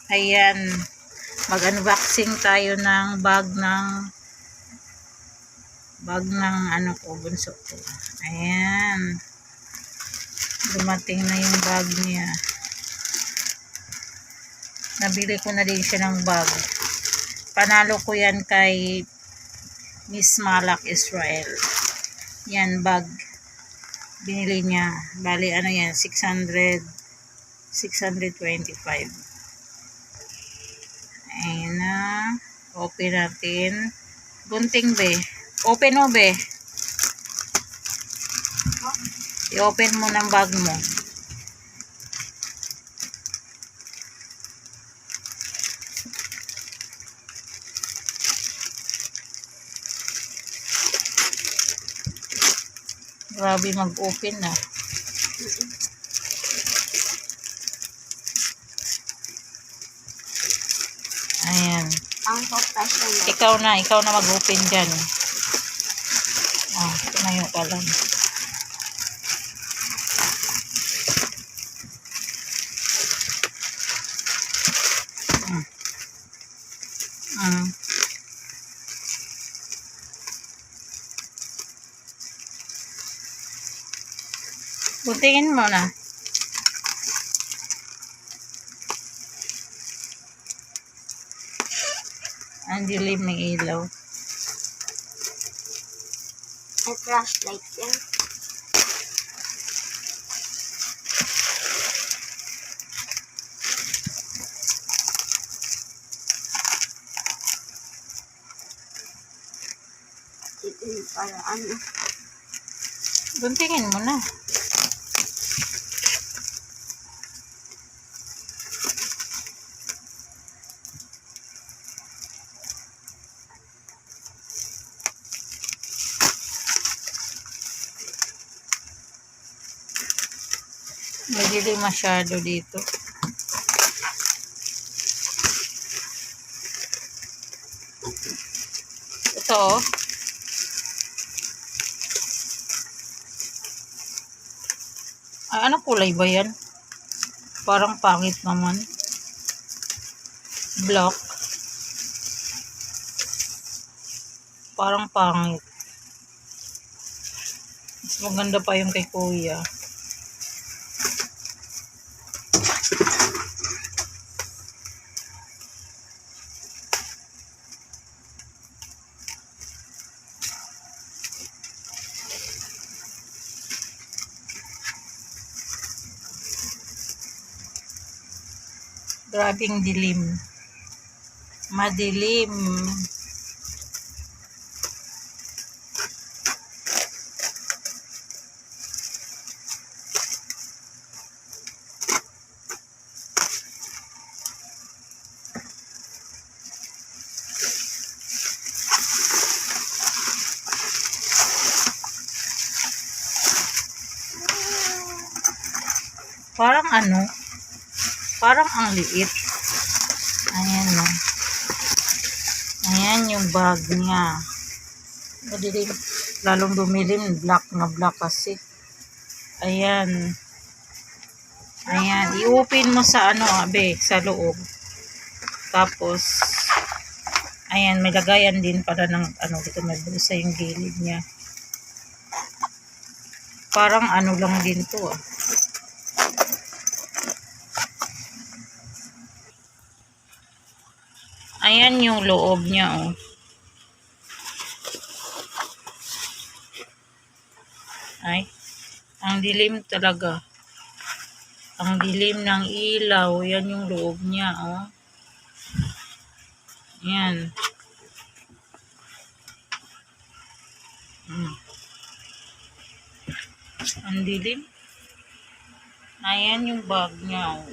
Ayan, mag-unboxing tayo ng bag ng ano ko, bunso ko. Ayan, dumating na yung bag niya. Nabili ko na din siya ng bag. Panalo ko yan kay Miss Malak Israel. Yan, bag. Binili niya. Bali, ano yan, 625. Ayan na. Open natin. Gunting, be. Open mo, be. I-open mo ng bag mo. Grabe mag-open na. Ayan. Ang professional. Ikaw na mag-open dyan. Tumayo ka lang. Guntingin mo na. Ang dilim ng ilaw. May flashlight yan. Ito para ano. Guntingin mo na. Madilim masyado dito. Ito, oh. Ay, anong kulay ba yan? Parang pangit naman. Black. Parang pangit. Mas maganda pa yung kay kuya. Grabing dilim. Madilim. Parang ano? Parang ang liit. Ayan o. Ayan yung bag niya. Madilim. Lalong dumilim. Black na black kasi. Ayan. Ayan. I-open mo sa ano, abe, sa loob. Tapos, ayan, may lagayan din para ng ano, dito may bulsa yung gilid niya. Parang ano lang din to ah. Ayan yung loob niya, oh. Ay, ang dilim talaga. Ang dilim ng ilaw. Yan yung loob niya, oh. Yan. Ang dilim. Ayan yung bag niya, oh.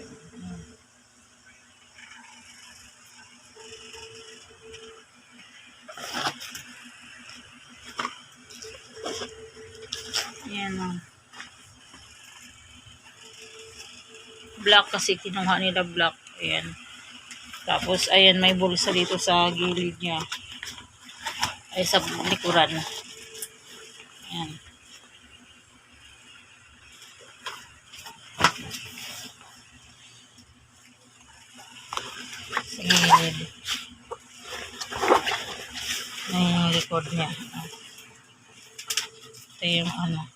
Ayan, oh. Black kasi kinuha nila black. Ayan. Tapos, ayan, may bulsa dito sa gilid niya. Ay, sa likuran. Ayan. sa gilid. Ayan yung likod niya. Ito yung ano.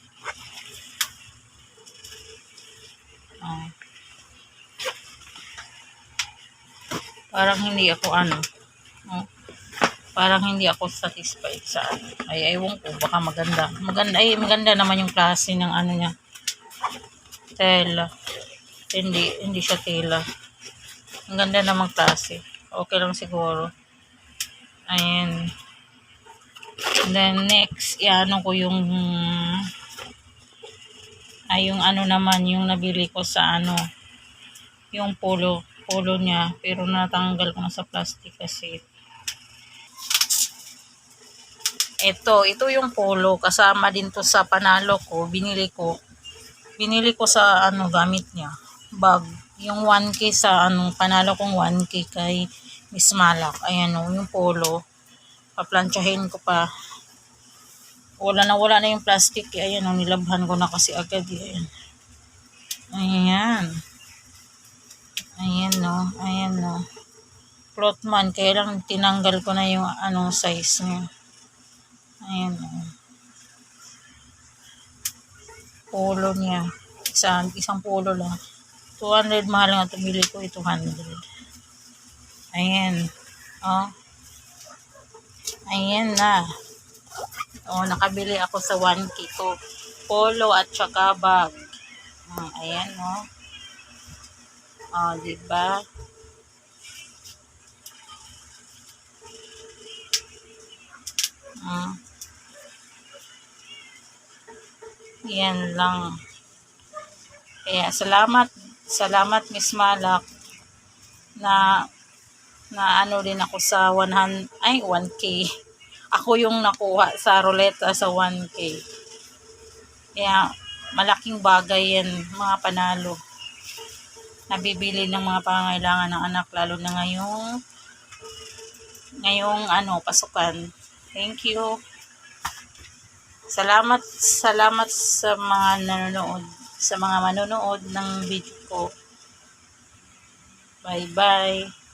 Parang hindi ako ano. Parang hindi ako satisfied sa ano. Ay, ewan ko, baka maganda. Maganda naman yung klase ng ano niya. Tela. Hindi siya tela. Ang ganda namang klase. Okay lang siguro. Ayan. And then next, iano ko yung yung ano naman, yung nabili ko sa ano, yung polo niya. Pero natanggal ko na sa plastic kasi. Ito yung polo. Kasama din to sa panalo ko. Binili ko sa ano, gamit niya. Bag. Yung 1K sa ano, panalo kong 1K kay Miss Malak. Ayan o, yung polo. Paplantsahin ko pa. Wala na yung plastic. Ayan o, nilabhan ko na kasi agad. Ayan. Ayan o. Cloth man. Kaya lang tinanggal ko na yung ano, size niya. Ayan o. Polo niya. Isang polo lang. 200, mahal nga tumili ko. 200. Ayan. Oh. Ayan na. Oh, nakabili ako sa 1K ko. Polo at saka bag. Ayan, oh. Oh, diba? Yan lang. Kaya salamat Miss Malak na ano din ako sa 1K. Ako yung nakuha sa ruleta sa 1K. Kaya malaking bagay yan, mga panalo. Nabibili ng mga pangangailangan ng anak, lalo na ngayong ano, pasukan. Thank you. Salamat sa mga manonood ng video ko. Bye-bye.